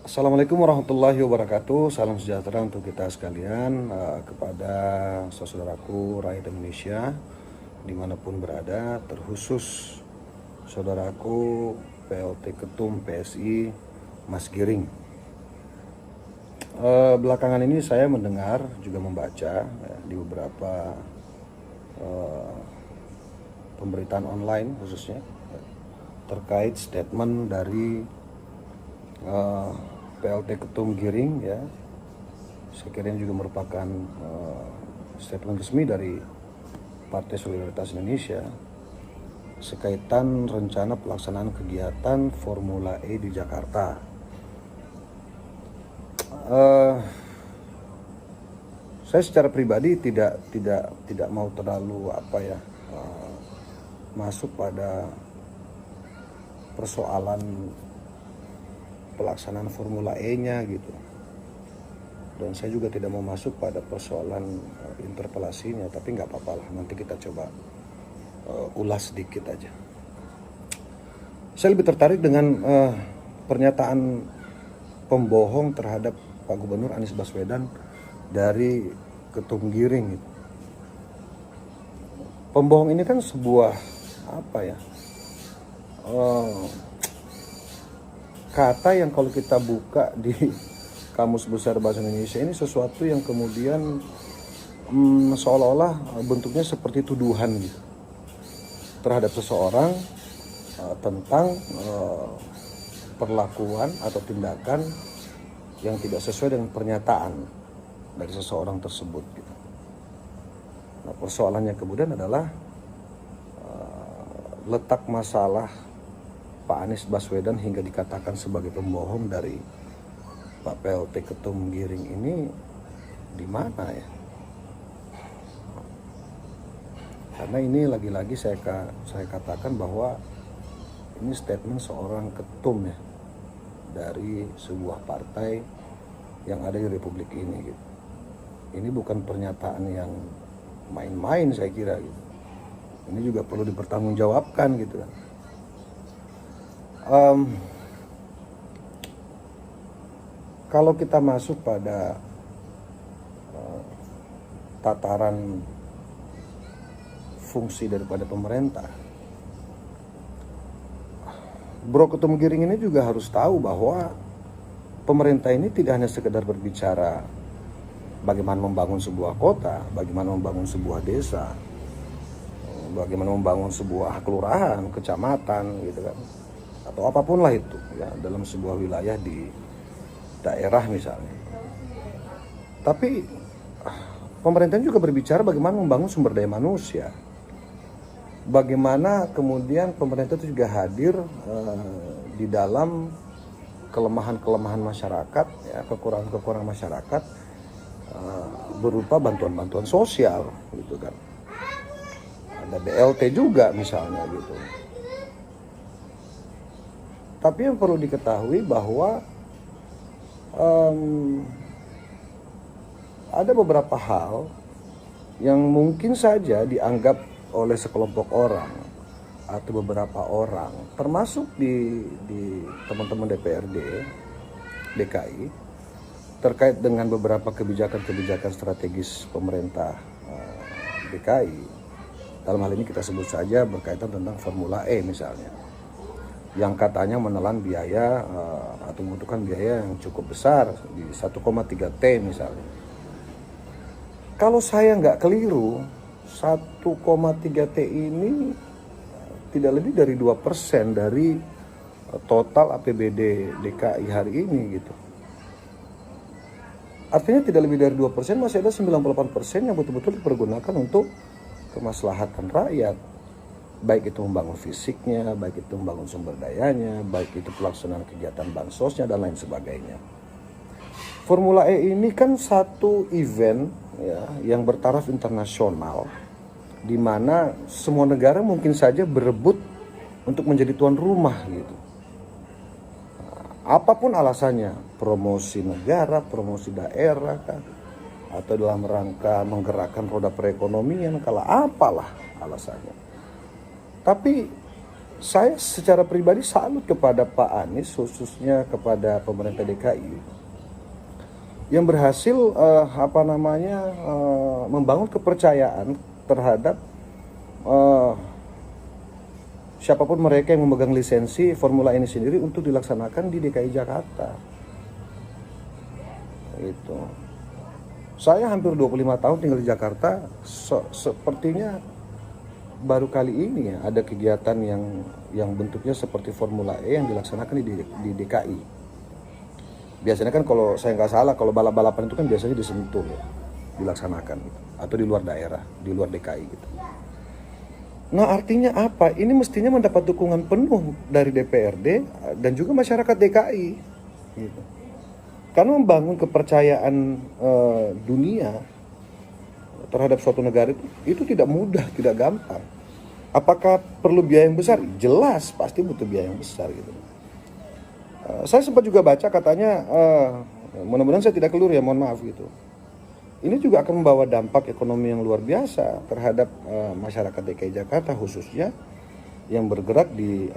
Assalamualaikum warahmatullahi wabarakatuh. Salam sejahtera untuk kita sekalian, kepada saudaraku rakyat Indonesia dimanapun berada, terkhusus saudaraku PLT Ketum PSI Mas Giring. Belakangan ini saya mendengar juga membaca di beberapa pemberitaan online khususnya terkait statement dari PLT Ketum Giring, ya, saya kira ini juga merupakan statement resmi dari Partai Solidaritas Indonesia sekaitan rencana pelaksanaan kegiatan Formula E di Jakarta. Saya secara pribadi tidak mau terlalu masuk pada persoalan pelaksanaan Formula E-nya gitu. Dan saya juga tidak mau masuk pada persoalan interpelasinya, tapi nggak apa-apa lah, nanti kita coba ulas sedikit aja. Saya lebih tertarik dengan pernyataan pembohong terhadap Pak Gubernur Anies Baswedan dari Ketum Giring gitu. Pembohong ini kan sebuah kata yang kalau kita buka di Kamus Besar Bahasa Indonesia ini sesuatu yang kemudian seolah-olah bentuknya seperti tuduhan gitu terhadap seseorang tentang perlakuan atau tindakan yang tidak sesuai dengan pernyataan dari seseorang tersebut gitu. Nah, persoalannya kemudian adalah letak masalah Pak Anies Baswedan hingga dikatakan sebagai pembohong dari Pak PLT Ketum Giring ini di mana ya? Karena ini lagi-lagi saya katakan bahwa ini statement seorang ketum ya dari sebuah partai yang ada di Republik ini gitu. Ini bukan pernyataan yang main-main saya kira gitu. Ini juga perlu dipertanggungjawabkan gitu kan. Kalau kita masuk pada tataran fungsi daripada pemerintah, Bro Ketum Giring ini juga harus tahu bahwa pemerintah ini tidak hanya sekedar berbicara bagaimana membangun sebuah kota, bagaimana membangun sebuah desa, bagaimana membangun sebuah kelurahan, kecamatan gitu kan, atau apapun lah itu ya dalam sebuah wilayah di daerah misalnya. Tapi pemerintah juga berbicara bagaimana membangun sumber daya manusia. Bagaimana kemudian pemerintah itu juga hadir di dalam kelemahan-kelemahan masyarakat, ya, kekurangan-kekurangan masyarakat berupa bantuan-bantuan sosial gitu kan. Ada BLT juga misalnya gitu. Tapi yang perlu diketahui bahwa ada beberapa hal yang mungkin saja dianggap oleh sekelompok orang atau beberapa orang, termasuk di teman-teman DPRD DKI, terkait dengan beberapa kebijakan-kebijakan strategis pemerintah DKI. Dalam hal ini kita sebut saja berkaitan tentang Formula E misalnya, yang katanya menelan biaya atau membutuhkan biaya yang cukup besar di 1,3 T misalnya. Kalau saya nggak keliru, 1,3 T ini tidak lebih dari 2% dari total APBD DKI hari ini gitu. Artinya tidak lebih dari 2%, masih ada 98% yang betul-betul dipergunakan untuk kemaslahatan rakyat. Baik itu membangun fisiknya, baik itu membangun sumber dayanya, baik itu pelaksanaan kegiatan bansosnya dan lain sebagainya. Formula E ini kan satu event ya yang bertaraf internasional, di mana semua negara mungkin saja berebut untuk menjadi tuan rumah gitu. Apapun alasannya, promosi negara, promosi daerah kan, atau dalam rangka menggerakkan roda perekonomian, kalau apalah alasannya. Tapi saya secara pribadi salut kepada Pak Anies, khususnya kepada pemerintah DKI yang berhasil membangun kepercayaan terhadap siapapun mereka yang memegang lisensi Formula ini sendiri untuk dilaksanakan di DKI Jakarta. Itu. Saya hampir 25 tahun tinggal di Jakarta, sepertinya baru kali ini ya ada kegiatan yang bentuknya seperti Formula E yang dilaksanakan di DKI. Biasanya kan kalau saya nggak salah, kalau balap-balapan itu kan biasanya di Sentul ya, dilaksanakan gitu. Atau di luar daerah, di luar DKI gitu. Nah artinya apa? Ini mestinya mendapat dukungan penuh dari DPRD dan juga masyarakat DKI gitu. Karena membangun kepercayaan dunia terhadap suatu negara itu tidak mudah, tidak gampang. Apakah perlu biaya yang besar? Jelas, pasti butuh biaya yang besar gitu. Saya sempat juga baca katanya, mudah-mudahan saya tidak keliru ya, mohon maaf gitu. Ini juga akan membawa dampak ekonomi yang luar biasa terhadap masyarakat DKI Jakarta khususnya yang bergerak di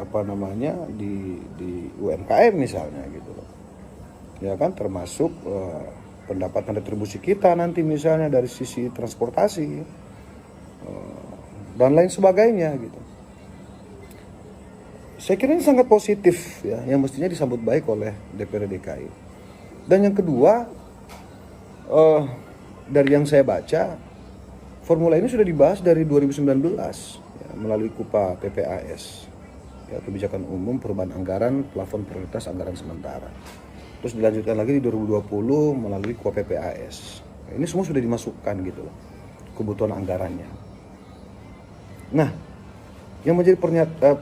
di UMKM misalnya gitu. Ya kan, termasuk pendapatan retribusi kita nanti misalnya dari sisi transportasi dan lain sebagainya gitu. Saya kira ini sangat positif ya, yang mestinya disambut baik oleh DPRD DKI. Dan yang kedua, dari yang saya baca, formula ini sudah dibahas dari 2019 ya, melalui KUPA PPAS, ya, kebijakan umum perubahan anggaran plafon prioritas anggaran sementara. Terus dilanjutkan lagi di 2020 melalui KUA PPAS. Ini semua sudah dimasukkan gitu loh, kebutuhan anggarannya. Nah, yang menjadi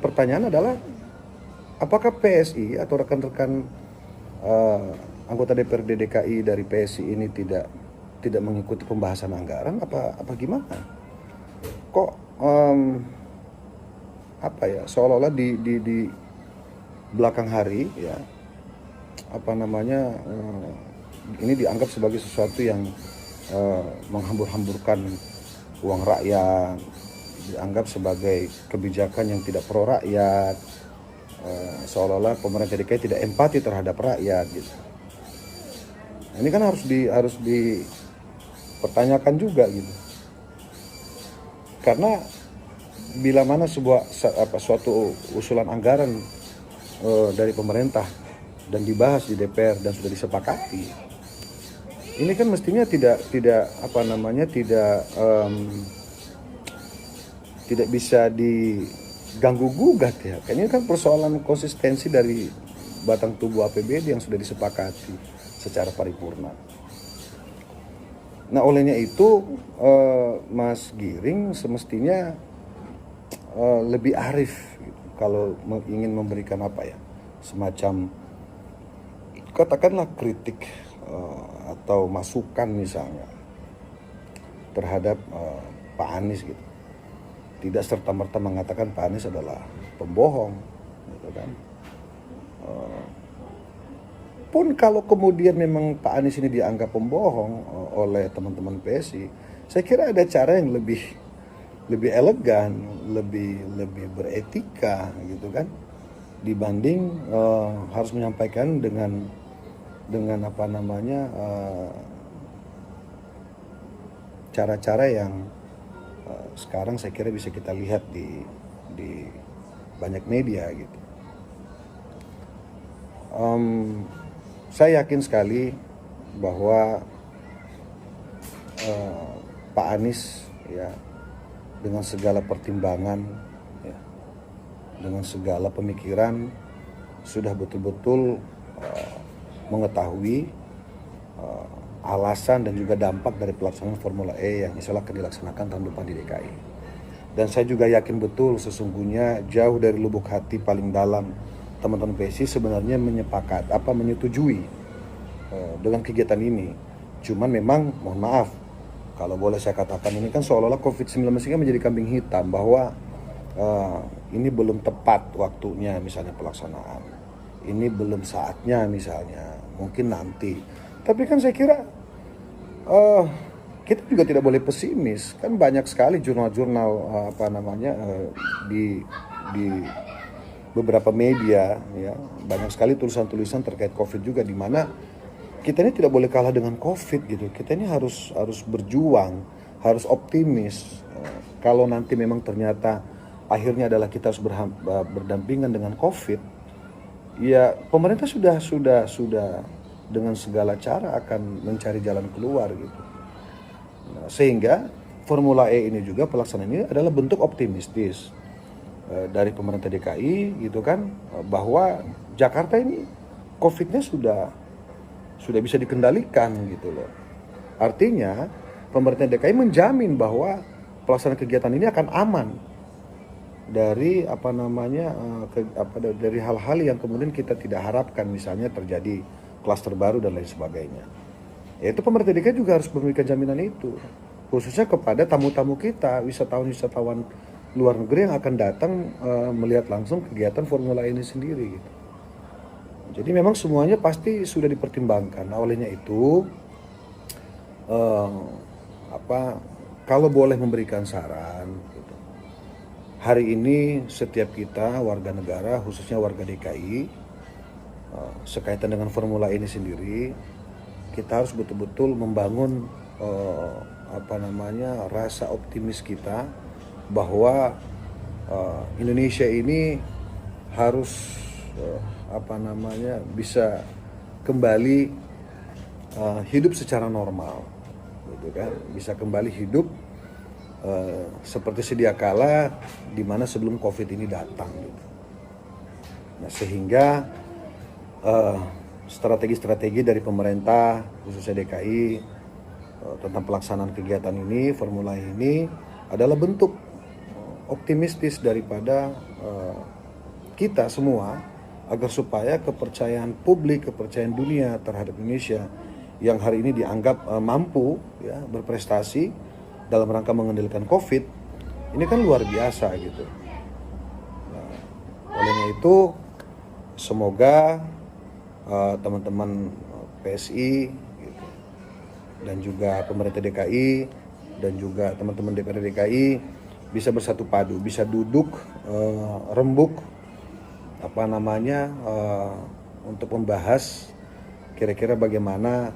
pertanyaan adalah apakah PSI atau rekan-rekan anggota DPRD DKI dari PSI ini tidak mengikuti pembahasan anggaran apa gimana? Kok seolah-olah di belakang hari ya ini dianggap sebagai sesuatu yang menghambur-hamburkan uang rakyat, dianggap sebagai kebijakan yang tidak pro rakyat, seolah-olah pemerintah DKI tidak empati terhadap rakyat gitu. Ini kan harus dipertanyakan juga gitu. Karena bila mana suatu usulan anggaran dari pemerintah dan dibahas di DPR dan sudah disepakati, ini kan mestinya tidak bisa diganggu gugat ya. Ini kan persoalan konsistensi dari batang tubuh APBD yang sudah disepakati secara paripurna. Nah olehnya itu Mas Giring semestinya lebih arif gitu, kalau ingin memberikan semacam katakanlah kritik atau masukan misalnya terhadap Pak Anies gitu. Tidak serta-merta mengatakan Pak Anies adalah pembohong, gitu kan. Pun kalau kemudian memang Pak Anies ini dianggap pembohong oleh teman-teman PSI, saya kira ada cara yang lebih elegan, lebih beretika, gitu kan, dibanding harus menyampaikan dengan cara-cara yang sekarang saya kira bisa kita lihat di banyak media gitu. Saya yakin sekali bahwa Pak Anies ya dengan segala pertimbangan ya, dengan segala pemikiran sudah betul-betul mengetahui alasan dan juga dampak dari pelaksanaan Formula E yang insya Allah akan dilaksanakan tahun depan di DKI. Dan saya juga yakin betul sesungguhnya jauh dari lubuk hati paling dalam teman-teman PSI sebenarnya menyetujui dengan kegiatan ini. Cuman memang mohon maaf kalau boleh saya katakan ini kan seolah-olah COVID-19 ini menjadi kambing hitam bahwa ini belum tepat waktunya misalnya pelaksanaan. Ini belum saatnya misalnya, mungkin nanti. Tapi kan saya kira kita juga tidak boleh pesimis. Kan banyak sekali jurnal-jurnal beberapa media, ya banyak sekali tulisan-tulisan terkait COVID juga, di mana kita ini tidak boleh kalah dengan COVID gitu. Kita ini harus berjuang, harus optimis. Kalau nanti memang ternyata akhirnya adalah kita harus berdampingan dengan COVID, ya pemerintah sudah dengan segala cara akan mencari jalan keluar gitu. Nah, sehingga Formula E ini juga, pelaksanaan ini adalah bentuk optimistis dari pemerintah DKI gitu kan, bahwa Jakarta ini COVID-nya sudah bisa dikendalikan gitu loh. Artinya pemerintah DKI menjamin bahwa pelaksanaan kegiatan ini akan aman dari dari hal-hal yang kemudian kita tidak harapkan, misalnya terjadi klaster baru dan lain sebagainya. Yaitu pemerintah DKI juga harus memberikan jaminan itu, khususnya kepada tamu-tamu kita, wisatawan luar negeri yang akan datang melihat langsung kegiatan Formula E ini sendiri gitu. Jadi memang semuanya pasti sudah dipertimbangkan. Nah, olehnya itu kalau boleh memberikan saran gitu, hari ini setiap kita warga negara, khususnya warga DKI, sekaitan dengan Formula E ini sendiri, kita harus betul-betul membangun rasa optimis kita bahwa Indonesia ini harus bisa kembali hidup secara normal gitu kan, bisa kembali hidup seperti sedia kala di mana sebelum COVID ini datang gitu. Nah, sehingga strategi-strategi dari pemerintah khususnya DKI tentang pelaksanaan kegiatan ini, Formula ini adalah bentuk optimistis daripada kita semua, agar supaya kepercayaan publik, kepercayaan dunia terhadap Indonesia yang hari ini dianggap mampu ya berprestasi dalam rangka mengendalikan COVID ini kan luar biasa gitu. Nah, olehnya itu semoga teman-teman PSI gitu, dan juga pemerintah DKI dan juga teman-teman DPRD DKI bisa bersatu padu, bisa duduk rembuk untuk membahas kira-kira bagaimana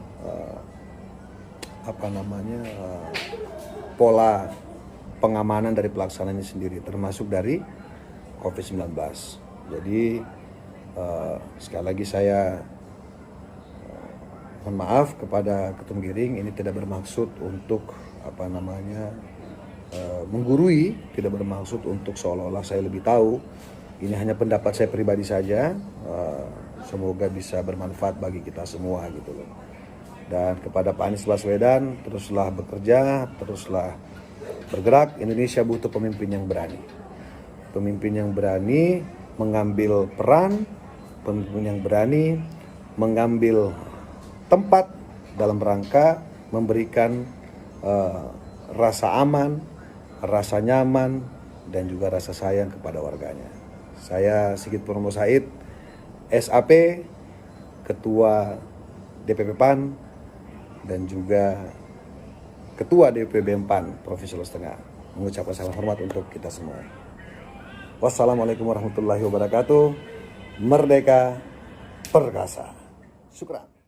pola pengamanan dari pelaksanaan ini sendiri, termasuk dari COVID-19. Jadi sekali lagi saya mohon maaf kepada Ketum Giring, ini tidak bermaksud untuk menggurui, tidak bermaksud untuk seolah-olah saya lebih tahu. Ini hanya pendapat saya pribadi saja, semoga bisa bermanfaat bagi kita semua gitu loh. Dan kepada Pak Anies Baswedan, teruslah bekerja, teruslah bergerak. Indonesia butuh pemimpin yang berani. Pemimpin yang berani mengambil peran, pemimpin yang berani mengambil tempat dalam rangka memberikan rasa aman, rasa nyaman, dan juga rasa sayang kepada warganya. Saya Sigit Purnomo Said, SAP, Ketua DPP PAN, dan juga Ketua DPP PAN Provinsi Sulawesi Tengah, mengucapkan salam hormat untuk kita semua. Wassalamualaikum warahmatullahi wabarakatuh. Merdeka Perkasa. Syukran.